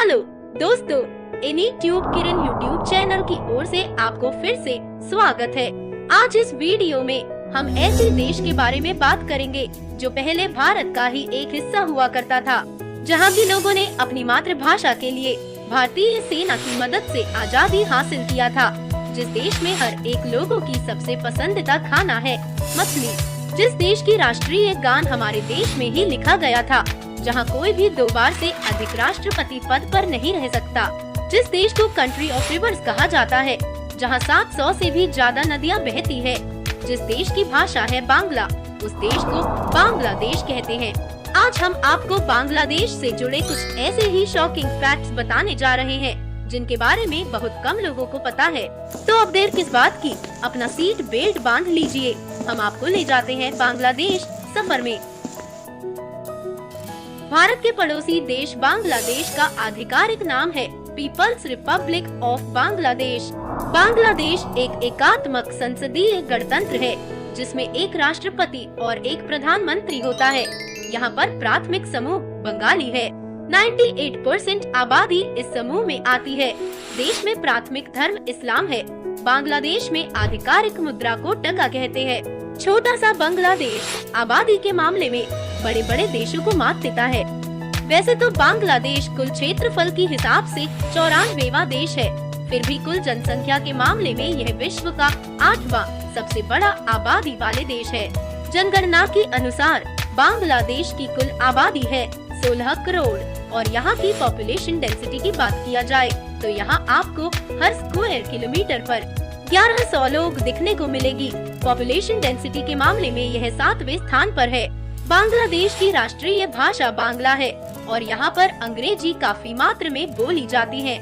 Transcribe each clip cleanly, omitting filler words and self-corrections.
Hello दोस्तों, इनी tube किरण YouTube channel की ओर से आपको फिर से स्वागत है। आज इस वीडियो में हम ऐसे देश के बारे में बात करेंगे जो पहले भारत का ही एक हिस्सा हुआ करता था, जहां की लोगों ने अपनी मातृभाषा के लिए भारतीय सेना की मदद से आजादी हासिल किया था। जिस देश में हर एक लोगों की सबसे पसंदीदा खाना है मछली, जिस देश की राष्ट्रीय गान हमारे देश में ही लिखा गया था, जहां कोई भी 2 बार से अधिक राष्ट्रपति पद पर नहीं रह सकता, जिस देश को कंट्री ऑफ रिवर्स कहा जाता है, जहां 700 से भी ज्यादा नदियां बहती है, जिस देश की भाषा है बांग्ला, उस देश को बांग्लादेश कहते हैं। आज हम आपको बांग्लादेश से जुड़े कुछ ऐसे ही शॉकिंग फैक्ट्स बताने जा रहे हैं जिनके बारे में बहुत कम लोगों को पता है। तो अब देर किस बात की, अपना सीट बेल्ट बांध लीजिए, हम आपको ले जाते हैं बांग्लादेश सफर में। भारत के पड़ोसी देश बांग्लादेश का आधिकारिक नाम है People's Republic of Bangladesh. Bangladesh एक एकात्मक संसदीय गणतंत्र है जिसमें एक राष्ट्रपति और एक प्रधानमंत्री होता है। यहाँ पर प्राथमिक समूह बंगाली है। 98% आबादी इस समूह में आती है। देश में प्राथमिक धर्म इस्लाम है। बांग्लादेश में आधिकारिक मुद्रा को टका कहते हैं। छोटा सा बांग्लादेश आबादी के मामले में बड़े बड़े देशों को मात देता है। वैसे तो बांग्लादेश कुल क्षेत्रफल के हिसाब से 94वां देश है, फिर भी कुल जनसंख्या के मामले में यह विश्व का 8वां सबसे बड़ा आबादी वाले देश है। जनगणना के अनुसार बांग्लादेश की कुल आबादी है 16 करोड़ और यहाँ की पॉपुलेशन डेंसिटी की बात किया जाए तो यहाँ आपको हर स्क्वायर किलोमीटर पर 1100 लोग दिखने को मिलेगी। पॉपुलेशन डेंसिटी के मामले में यह 7वें स्थान पर है। बांग्लादेश की राष्ट्रीय भाषा बांग्ला है और यहाँ पर अंग्रेजी काफी मात्रा में बोली जाती है।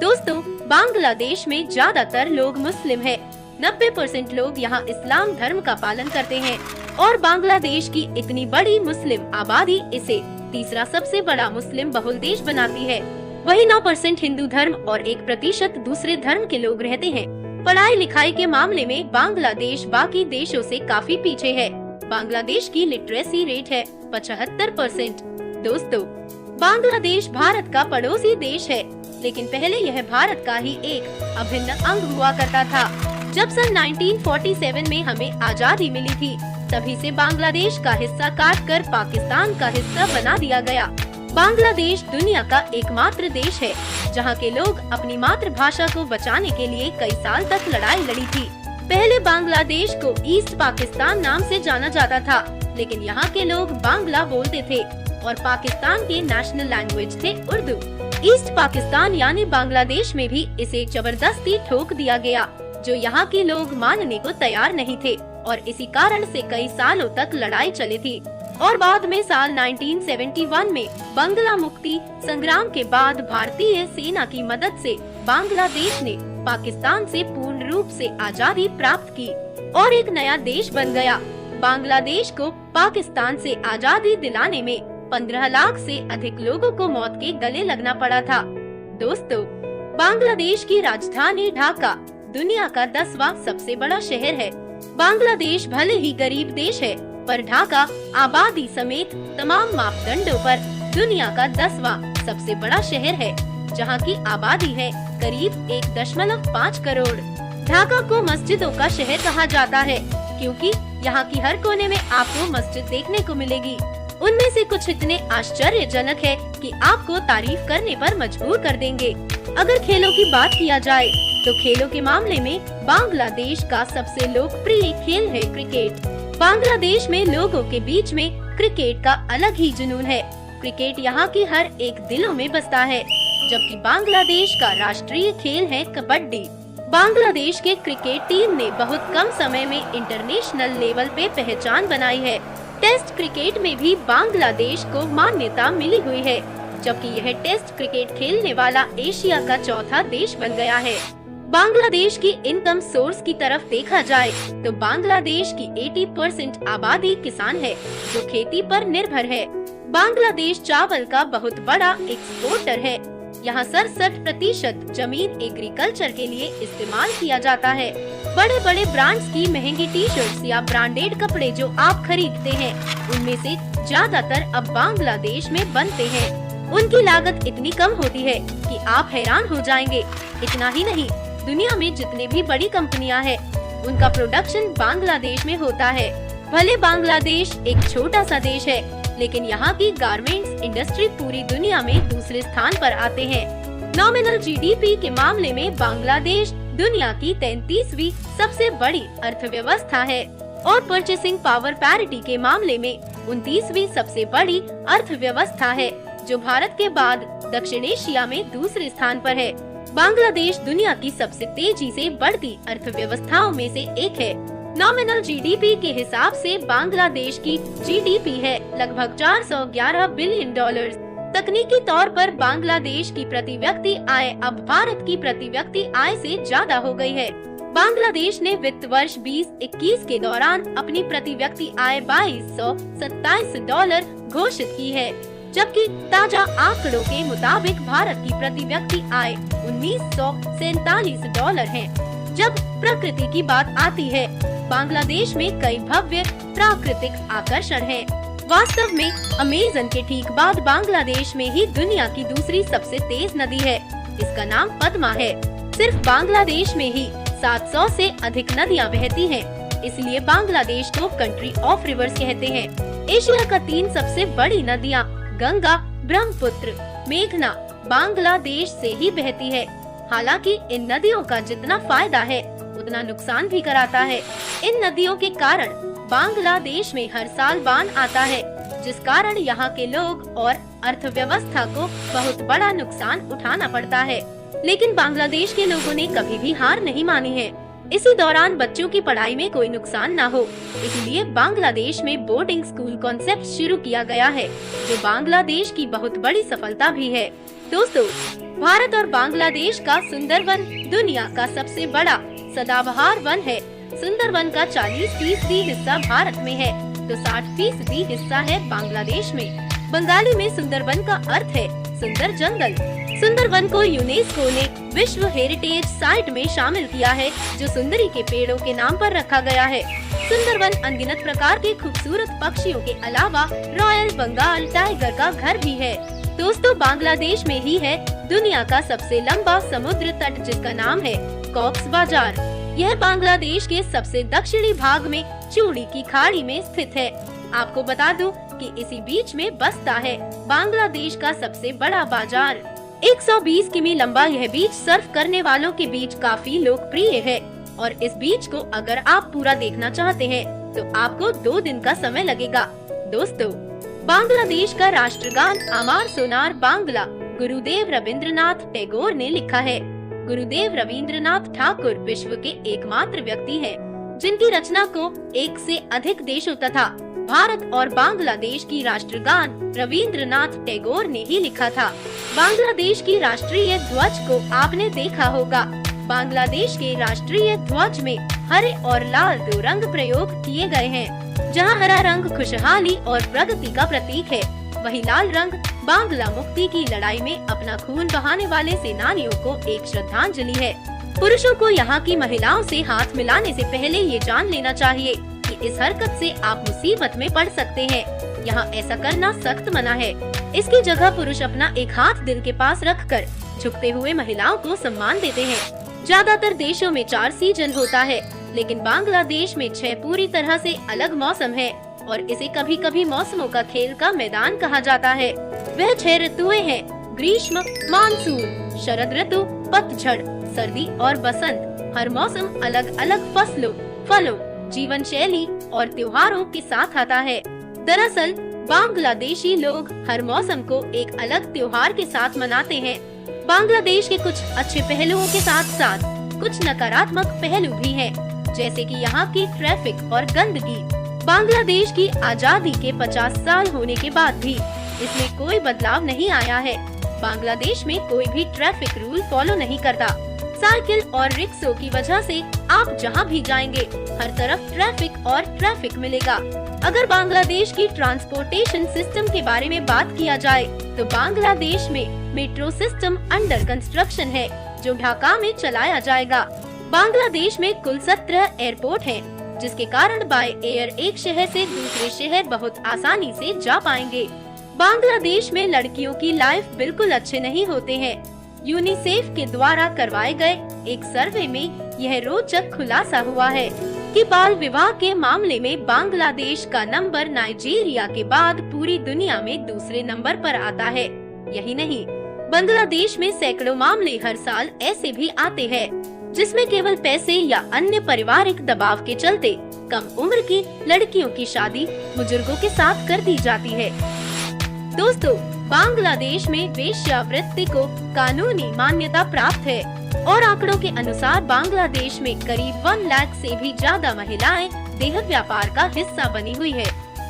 दोस्तों, बांग्लादेश में ज्यादातर लोग मुस्लिम है। 90% लोग यहाँ इस्लाम धर्म का पालन करते हैं और बांग्लादेश की इतनी बड़ी मुस्लिम आबादी इसे तीसरा सबसे बड़ा मुस्लिम बहुल देश बनाती है। वही 9% हिंदू धर्म और 1% दूसरे धर्म के लोग रहते हैं। पढ़ाई लिखाई के मामले में बांग्लादेश बाकी देशों से काफी पीछे है। बांग्लादेश की लिटरेसी रेट है 75%। दोस्तों, बांग्लादेश भारत का पड़ोसी देश है, लेकिन पहले यह भारत का ही एक अभिन्न अंग हुआ करता था। जब सन 1947 में हमें आजादी मिली थी, तभी से बांग्लादेश का हिस्सा काटकर पाकिस्तान का हिस्सा बना दिया गया। बांग्लादेश दुनिया का एकमात्र देश है जहां के लोग अपनी मातृभाषा को बचाने के लिए कई साल तक लड़ाई लड़ी थी। पहले बांग्लादेश को ईस्ट पाकिस्तान नाम से जाना जाता था, लेकिन यहाँ के लोग बांग्ला बोलते थे और पाकिस्तान के नेशनल लैंग्वेज थे उर्दू। ईस्ट पाकिस्तान यानी बांग्लादेश में भी इसे जबरदस्ती ठोक दिया गया, जो यहाँ के लोग मानने को तैयार नहीं थे और इसी कारण से कई सालों तक लड़ाई चली थी। और बाद में साल 1971 में बांग्ला मुक्ति संग्राम के बाद भारतीय सेना की मदद से बांग्लादेश ने पाकिस्तान से पूर्ण रूप से आजादी प्राप्त की और एक नया देश बन गया। बांग्लादेश को पाकिस्तान से आजादी दिलाने में 15 लाख से अधिक लोगों को मौत के गले लगना पड़ा था। दोस्तों, बांग्लादेश की राजधानी ढाका दुनिया का 10वां सबसे बड़ा शहर है। बांग्लादेश भले ही गरीब देश है, पर ढाका आबादी समेत तमाम मापदंडों पर दुनिया का 10वां सबसे बड़ा शहर है, जहां की आबादी है करीब 1.5 करोड़। ढाका को मस्जिदों का शहर कहा जाता है क्योंकि यहाँ की हर कोने में आपको मस्जिद देखने को मिलेगी। उनमें से कुछ इतने आश्चर्यजनक है कि आपको तारीफ करने पर मजबूर कर देंगे। अगर खेलों की बात किया जाए तो खेलों के मामले में बांग्लादेश का सबसे लोकप्रिय खेल है क्रिकेट। बांग्लादेश में लोगों के बीच में क्रिकेट का अलग ही जुनून है। क्रिकेट यहाँ की हर एक दिलों में बसता है, जबकि बांग्लादेश का राष्ट्रीय खेल है कबड्डी। बांग्लादेश के क्रिकेट टीम ने बहुत कम समय में इंटरनेशनल लेवल पे पहचान बनाई है। टेस्ट क्रिकेट में भी बांग्लादेश को मान्यता मिली हुई है, जबकि यह टेस्ट क्रिकेट खेलने वाला एशिया का चौथा देश बन गया है। बांग्लादेश की इनकम सोर्स की तरफ देखा जाए तो बांग्लादेश की 80% आबादी किसान है जो खेती पर निर्भर है। बांग्लादेश चावल का बहुत बड़ा एक्सपोर्टर है। यहाँ 67% जमीन एग्रीकल्चर के लिए इस्तेमाल किया जाता है। बड़े बड़े ब्रांड्स की महंगी टी शर्ट्स या ब्रांडेड कपड़े जो आप खरीदते हैं, उनमें से ज्यादातर अब बांग्लादेश में बनते हैं। उनकी लागत इतनी कम होती है कि आप हैरान हो जाएंगे। इतना ही नहीं, दुनिया में जितने भी बड़ी कंपनियां हैं, उनका प्रोडक्शन बांग्लादेश में होता है। भले बांग्लादेश एक छोटा सा देश है, लेकिन यहाँ की गारमेंट्स इंडस्ट्री पूरी दुनिया में दूसरे स्थान पर आते हैं। नॉमिनल जीडीपी के मामले में बांग्लादेश दुनिया की 33वीं सबसे बड़ी अर्थव्यवस्था है और परचेसिंग पावर पैरिटी के मामले में 29वीं सबसे बड़ी अर्थव्यवस्था है, जो भारत के बाद दक्षिण एशिया में दूसरे स्थान पर है। बांग्लादेश दुनिया की सबसे तेजी से बढ़ती अर्थव्यवस्थाओं में से एक है। नॉमिनल जीडीपी के हिसाब से बांग्लादेश की जीडीपी है लगभग 411 बिलियन डॉलर्स। तकनीकी तौर पर बांग्लादेश की प्रति व्यक्ति आय अब भारत की प्रति व्यक्ति आय से ज्यादा हो गई है। बांग्लादेश ने वित्त वर्ष 2021 के दौरान अपनी प्रति व्यक्ति आय $2227 घोषित की है, जबकि ताजा आंकड़ों के मुताबिक भारत की प्रति व्यक्ति आय $1947 है। जब प्रकृति की बात आती है, बांग्लादेश में कई भव्य प्राकृतिक आकर्षण हैं। वास्तव में अमेज़न के ठीक बाद बांग्लादेश में ही दुनिया की दूसरी सबसे तेज नदी है। इसका नाम पद्मा है। सिर्फ बांग्लादेश में ही 700 से अधिक नदियां बहती हैं। इसलिए बांग्लादेश को कंट्री ऑफ रिवर्स कहते हैं। एशिया का 3 सबसे बड़ी नदियां गंगा, ब्रह्मपुत्र, मेघना बांग्लादेश से ही बहती है। हालांकि इन नदियों का जितना फायदा है, उतना नुकसान भी कराता है। इन नदियों के कारण बांग्लादेश में हर साल बाढ़ आता है, जिस कारण यहाँ के लोग और अर्थव्यवस्था को बहुत बड़ा नुकसान उठाना पड़ता है। लेकिन बांग्लादेश के लोगों ने कभी भी हार नहीं मानी है। इसी दौरान बच्चों की पढ़ाई में कोई नुकसान न हो, इसलिए बांग्लादेश में बोर्डिंग स्कूल कॉन्सेप्ट शुरू किया गया है, जो बांग्लादेश की बहुत बड़ी सफलता भी है। दोस्तों, भारत और बांग्लादेश का सुंदरवन दुनिया का सबसे बड़ा सदाबहार वन है। सुंदरवन का 40% हिस्सा भारत में है, तो 60% हिस्सा है बांग्लादेश में। बंगाली में सुंदरवन का अर्थ है सुंदर जंगल। सुंदरवन को यूनेस्को ने विश्व हेरिटेज साइट में शामिल किया है, जो सुंदरी के पेड़ों के नाम पर रखा गया है। सुंदरवन अनगिनत प्रकार के खूबसूरत पक्षियों के अलावा रॉयल बंगाल टाइगर का घर भी है। दोस्तों, बांग्लादेश में ही है दुनिया का सबसे लंबा समुद्र तट, जिसका नाम है कॉक्स बाजार। यह बांग्लादेश के सबसे दक्षिणी भाग में चूड़ी की खाड़ी में स्थित है। आपको बता दूं कि इसी बीच में बसता है बांग्लादेश का सबसे बड़ा बाजार। 120 किमी लंबा यह बीच सर्फ करने वालों के बीच काफी लोकप्रिय है और इस बीच को अगर आप पूरा देखना चाहते हैं तो आपको 2 दिन का समय लगेगा। दोस्तों, बांग्लादेश का राष्ट्रगान अमार सोनार बांग्ला गुरुदेव रविंद्रनाथ टैगोर ने लिखा है। गुरुदेव रविंद्रनाथ ठाकुर विश्व के एकमात्र व्यक्ति हैं, जिनकी रचना को 1 से अधिक देशों तथा भारत और बांग्लादेश की राष्ट्रगान रविंद्रनाथ टैगोर ने ही लिखा था। बांग्लादेश की राष्ट्रीय ध्वज को आपने देखा होगा। बांग्लादेश के राष्ट्रीय ध्वज में हरे और लाल 2 रंग प्रयोग किए गए हैं। जहां हरा रंग खुशहाली और प्रगति का प्रतीक है, वहीं लाल रंग बांग्ला मुक्ति की लड़ाई में अपना खून बहाने वाले सेनानियों को एक श्रद्धांजलि है। पुरुषों को यहाँ की महिलाओं से हाथ मिलाने से पहले ये जान लेना चाहिए कि इस हरकत से आप मुसीबत में पड़ सकते हैं। यहाँ ऐसा करना सख्त मना है। इसकी जगह पुरुष अपना एक हाथ दिल के पास रखकर झुकते हुए महिलाओं को सम्मान देते हैं। ज्यादातर देशों में 4 सीजन होता है, लेकिन बांग्लादेश में 6 पूरी तरह से अलग मौसम है और इसे कभी कभी मौसमों का खेल का मैदान कहा जाता है। वह 6 ऋतुएं हैं: ग्रीष्म, मानसून, शरद ऋतु, पतझड़, सर्दी और बसंत। हर मौसम अलग अलग फसलों, फलों, जीवन शैली और त्योहारों के साथ आता है। दरअसल बांग्लादेशी लोग हर मौसम को एक अलग त्योहार के साथ मनाते हैं। बांग्लादेश के कुछ अच्छे पहलुओं के साथ साथ कुछ नकारात्मक पहलू भी हैं, जैसे कि यहाँ की ट्रैफिक और गंदगी। बांग्लादेश की आजादी के 50 साल होने के बाद भी इसमें कोई बदलाव नहीं आया है। बांग्लादेश में कोई भी ट्रैफिक रूल फॉलो नहीं करता। साइकिल और रिक्शों की वजह से आप जहां भी जाएंगे, हर तरफ ट्रैफिक मिलेगा। अगर बांग्लादेश की ट्रांसपोर्टेशन सिस्टम के बारे में बात किया जाए तो बांग्लादेश में मेट्रो सिस्टम अंडर कंस्ट्रक्शन है, जो ढाका में चलाया जाएगा। बांग्लादेश में कुल 17 एयरपोर्ट हैं, जिसके कारण बाय एयर एक शहर से दूसरे शहर बहुत आसानी से जा पाएंगे। बांग्लादेश में लड़कियों की लाइफ बिल्कुल अच्छे नहीं होते हैं। यूनिसेफ के द्वारा करवाए गए एक सर्वे में यह रोचक खुलासा हुआ है कि बाल विवाह के मामले में बांग्लादेश का नंबर नाइजीरिया के बाद पूरी दुनिया में दूसरे नंबर पर आता है। यही नहीं, बांग्लादेश में सैकड़ों मामले हर साल ऐसे भी आते हैं जिसमें केवल पैसे या अन्य पारिवारिक दबाव के चलते कम उम्र की लड़कियों की शादी बुजुर्गों के साथ कर दी जाती है। दोस्तों, बांग्लादेश में वेश्यावृत्ति को कानूनी मान्यता प्राप्त है और आंकड़ों के अनुसार बांग्लादेश में करीब 1 लाख से भी ज्यादा महिलाएं देह व्यापार का हिस्सा बनी हुई है।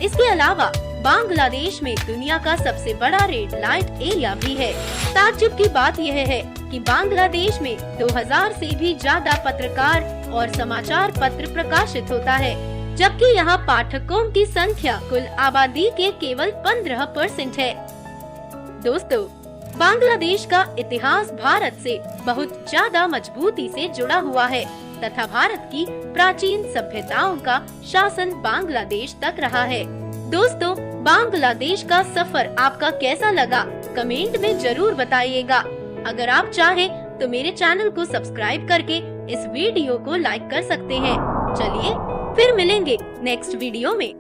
इसके अलावा बांग्लादेश में दुनिया का सबसे बड़ा रेड लाइट एरिया भी है। ताज्जुब की बात यह है कि बांग्लादेश में 2000 से भी ज्यादा पत्रकार और समाचार पत्र प्रकाशित होता है, जबकि यहाँ पाठकों की संख्या कुल आबादी के केवल 15% है। दोस्तों, बांग्लादेश का इतिहास भारत से बहुत ज्यादा मजबूती से जुड़ा हुआ है तथा भारत की प्राचीन सभ्यताओं का शासन बांग्लादेश तक रहा है। दोस्तों, बांग्लादेश का सफर आपका कैसा लगा कमेंट में जरूर बताइएगा। अगर आप चाहें तो मेरे चैनल को सब्सक्राइब करके इस वीडियो को लाइक कर सकते हैं। चलिए फिर मिलेंगे नेक्स्ट वीडियो में।